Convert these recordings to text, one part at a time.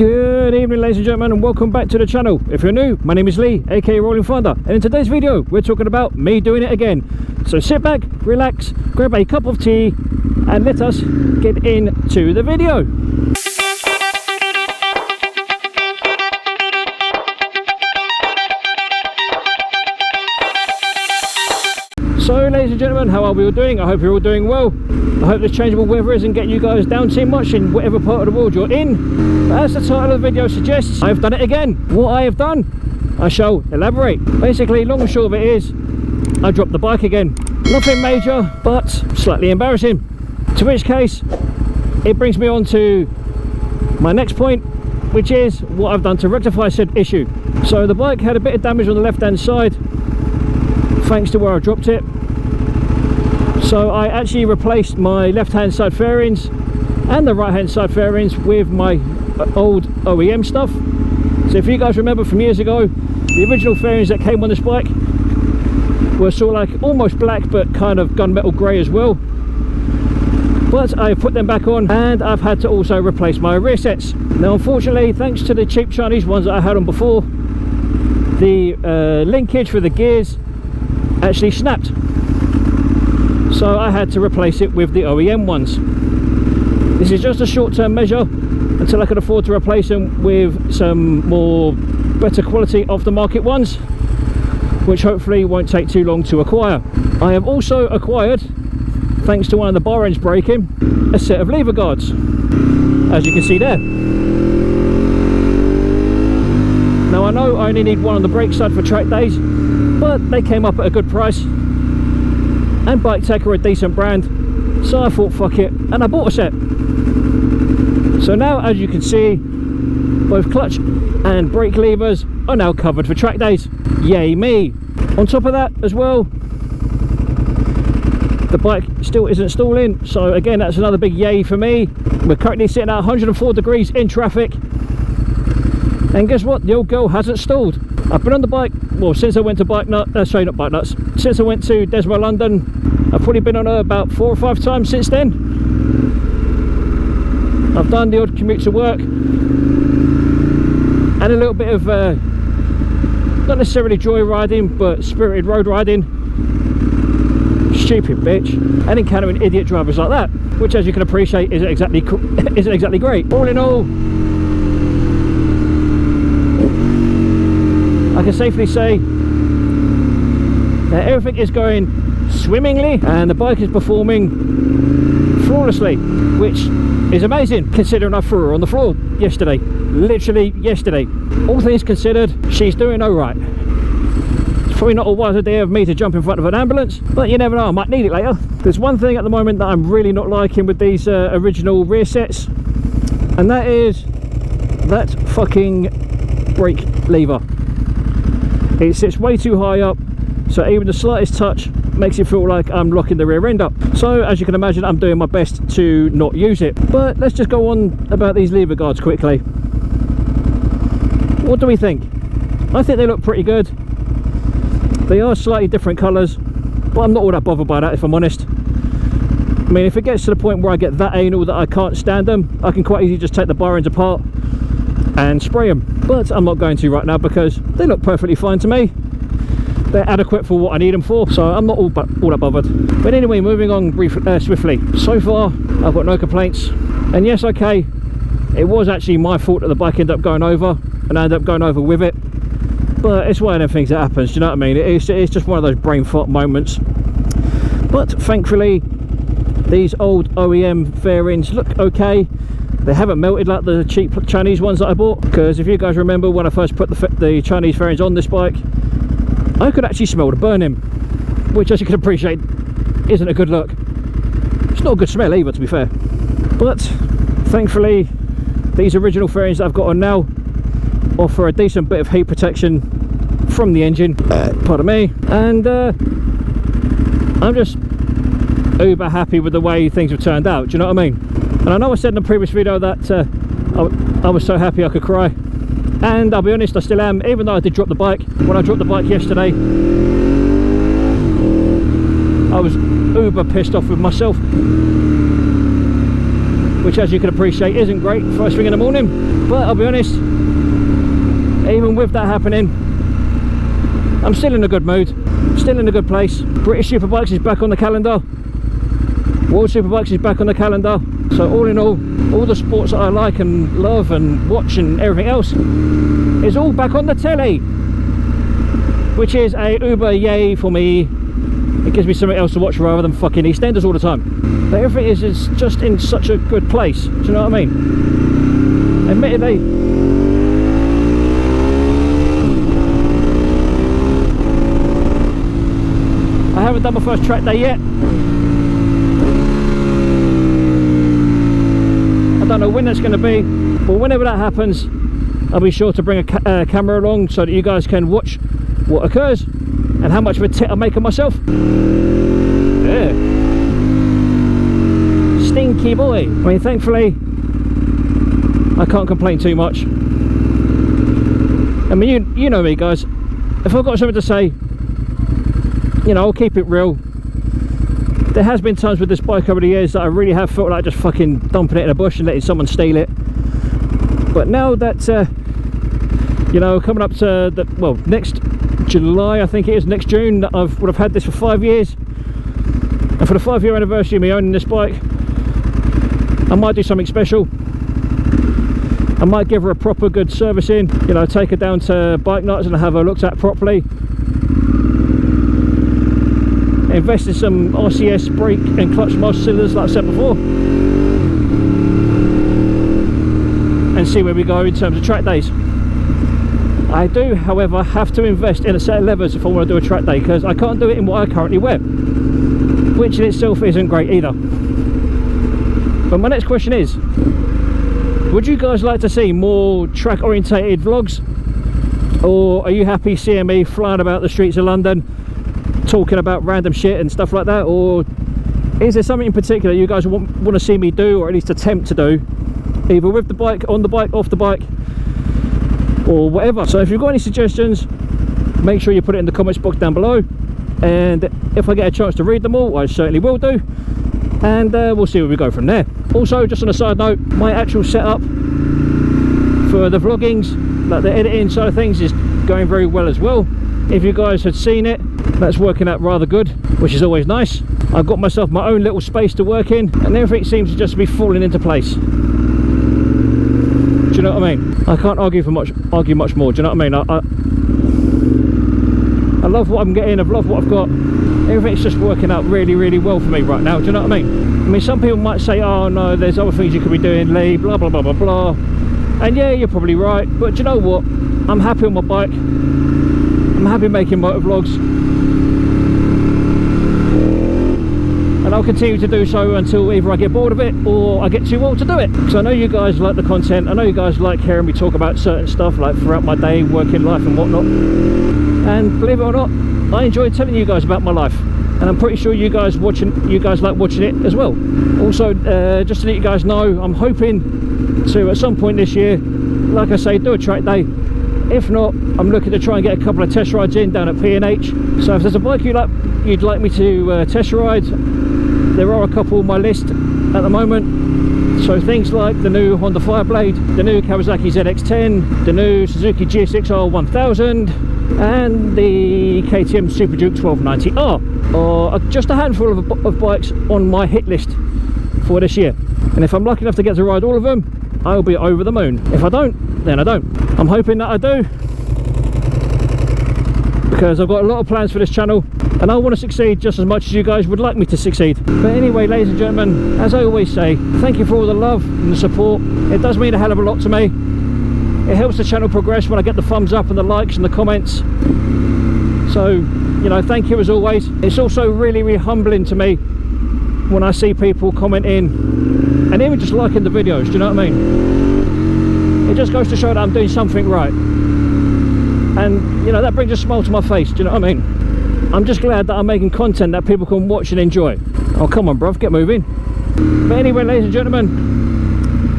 Good evening, ladies and gentlemen, and welcome back to the channel. If you're new, my name is Lee, aka Rollin Thunder, and in today's video we're talking about me doing it again. So sit back, relax, grab a cup of tea, and let us get into the video. So ladies and gentlemen, how are we all doing? I hope you're all doing well. I hope this changeable weather isn't getting you guys down too much in whatever part of the world you're in. But as the title of the video suggests, I've done it again. What I have done, I shall elaborate. Basically, long and short of it is, I dropped the bike again. Nothing major, but slightly embarrassing. To which case, it brings me on to my next point, which is what I've done to rectify said issue. So the bike had a bit of damage on the left hand side, thanks to where I dropped it. So I actually replaced my left hand side fairings and the right hand side fairings with my old OEM stuff. So if you guys remember from years ago, the original fairings that came on this bike were sort of like almost black but kind of gunmetal grey as well. But I put them back on, and I've had to also replace my rear sets. Now unfortunately, thanks to the cheap Chinese ones that I had on before, the linkage for the gears actually snapped. So I had to replace it with the OEM ones. This is just a short-term measure until I can afford to replace them with some more better quality aftermarket ones, which hopefully won't take too long to acquire. I have also acquired, thanks to one of the bar ends breaking, a set of lever guards, as you can see there. Now I know I only need one on the brake side for track days, but they came up at a good price, and Bike Tech are a decent brand, so I thought fuck it, and I bought a set. So now, as you can see, both clutch and brake levers are now covered for track days. Yay me! On top of that as well, the bike still isn't stalling, so again that's another big yay for me. We're currently sitting at 104 degrees in traffic, and guess what? The old girl hasn't stalled. I've been on the bike, well, since I went to since I went to Desmo, London. I've probably been on her about 4 or 5 times since then. I've done the odd commute to work and a little bit of not necessarily joy riding, but spirited road riding. Stupid bitch. And encountering idiot drivers like that, which, as you can appreciate, isn't exactly great. All in all, I can safely say that everything is going swimmingly and the bike is performing flawlessly, which is amazing considering I threw her on the floor yesterday, literally yesterday. All things considered, she's doing alright. It's probably not a wise idea of me to jump in front of an ambulance, but you never know, I might need it later. There's one thing at the moment that I'm really not liking with these original rear sets, and that is that fucking brake lever. It sits way too high up, so even the slightest touch makes it feel like I'm locking the rear end up. So as you can imagine, I'm doing my best to not use it. But let's just go on about these lever guards quickly. What do we think? I think they look pretty good. They are slightly different colours, but I'm not all that bothered by that, if I'm honest. I mean, if it gets to the point where I get that anal that I can't stand them, I can quite easily just take the bar ends apart and spray them, but I'm not going to right now because they look perfectly fine to me. They're adequate for what I need them for, so I'm not all that bothered. But anyway, moving on swiftly. So far I've got no complaints, and yes, okay, it was actually my fault that the bike ended up going over, and I ended up going over with it, but it's one of them things that happens, do you know what I mean? It's just one of those brain fart moments. But thankfully these old OEM fairings look okay. They haven't melted like the cheap Chinese ones that I bought, because if you guys remember when I first put the Chinese fairings on this bike, I could actually smell the burning, which, as you can appreciate, isn't a good look. It's not a good smell either, to be fair. But thankfully these original fairings that I've got on now offer a decent bit of heat protection from the engine, pardon me, and I'm just uber happy with the way things have turned out, do you know what I mean? And I know I said in the previous video that I was so happy I could cry, and I'll be honest, I still am, even though I did drop the bike. When I dropped the bike yesterday, I was uber pissed off with myself. which as you can appreciate isn't great first thing in the morning. But I'll be honest, even with that happening, I'm still in a good mood, still in a good place. British Superbikes is back on the calendar, World Superbikes is back on the calendar. So all in all the sports that I like and love and watch and everything else is all back on the telly, which is a uber yay for me. It gives me something else to watch rather than fucking EastEnders all the time. But everything is just in such a good place, do you know what I mean? Admittedly, I haven't done my first track day yet. I don't know when that's going to be, but whenever that happens, I'll be sure to bring a camera along so that you guys can watch what occurs and how much of a tit I make of myself. Yeah. Stinky boy. I mean, thankfully, I can't complain too much. I mean, you know me, guys. If I've got something to say, you know, I'll keep it real. There has been times with this bike over the years that I really have felt like just fucking dumping it in a bush and letting someone steal it. But now that, you know, coming up to the, well, next July, I think it is, next June, that I would have had this for 5 years. And for the 5-year anniversary of me owning this bike, I might do something special. I might give her a proper good servicing, you know, take her down to bike nights and have her looked at properly. Invest in some RCS brake and clutch master cylinders like I said before, and see where we go in terms of track days. I do, however, have to invest in a set of levers if I want to do a track day, because I can't do it in what I currently wear, which in itself isn't great either. But my next question is, would you guys like to see more track orientated vlogs, or are you happy seeing me flying about the streets of London talking about random shit and stuff like that? Or is there something in particular you guys want to see me do, or at least attempt to do, either with the bike, on the bike, off the bike, or whatever? So if you've got any suggestions, make sure you put it in the comments box down below, and if I get a chance to read them all, I certainly will do, and we'll see where we go from there. Also, just on a side note, my actual setup for the vloggings, like the editing side of things, is going very well as well. If you guys had seen it, that's working out rather good, which is always nice. I've got myself my own little space to work in, and everything seems to just be falling into place. Do you know what I mean? I can't argue much more. Do you know what I mean? I love what I'm getting. I love what I've got. Everything's just working out really, really well for me right now. Do you know what I mean? I mean, some people might say, "Oh no, there's other things you could be doing, Lee." Blah blah blah blah blah. And yeah, you're probably right. But do you know what? I'm happy on my bike. I'm happy making motovlogs, and I'll continue to do so until either I get bored of it or I get too old to do it. Because I know you guys like the content. I know you guys like hearing me talk about certain stuff, like throughout my day, working life and whatnot. And believe it or not, I enjoy telling you guys about my life, and I'm pretty sure you guys like watching it as well. Also, just to let you guys know, I'm hoping to at some point this year, like I say, do a track day. If not, I'm looking to try and get a couple of test rides in down at P&H. So if there's a bike you'd like me to test ride, there are a couple on my list at the moment. So things like the new Honda Fireblade, the new Kawasaki ZX-10, the new Suzuki GSX-R 1000, and the KTM Super Duke 1290R, or just a handful of bikes on my hit list for this year. And if I'm lucky enough to get to ride all of them, I'll be over the moon. If I don't, then I don't. I'm hoping that I do, because I've got a lot of plans for this channel, and I want to succeed just as much as you guys would like me to succeed. But anyway, ladies and gentlemen, as I always say, thank you for all the love and the support. It does mean a hell of a lot to me. It helps the channel progress when I get the thumbs up and the likes and the comments. So, you know, thank you as always. It's also really, really humbling to me when I see people commenting and even just liking the videos, do you know what I mean? It just goes to show that I'm doing something right, and you know, that brings a smile to my face. Do you know what I mean? I'm just glad that I'm making content that people can watch and enjoy. Oh come on bruv, get moving. But anyway, ladies and gentlemen,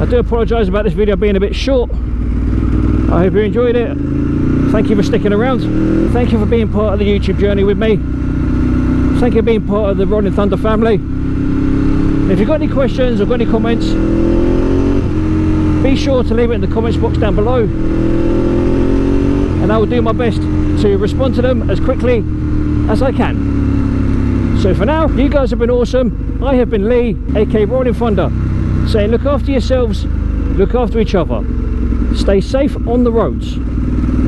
I do apologise about this video being a bit short. I hope you enjoyed it. Thank you for sticking around. Thank you for being part of the YouTube journey with me. Thank you for being part of the Rollin Thunder family. If you've got any questions or got any comments, be sure to leave it in the comments box down below, and I will do my best to respond to them as quickly as I can. So for now, you guys have been awesome. I have been Lee, aka Rollin Thunder, saying look after yourselves, look after each other, stay safe on the roads,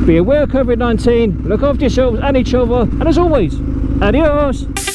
be aware of COVID-19, look after yourselves and each other, and as always, adios.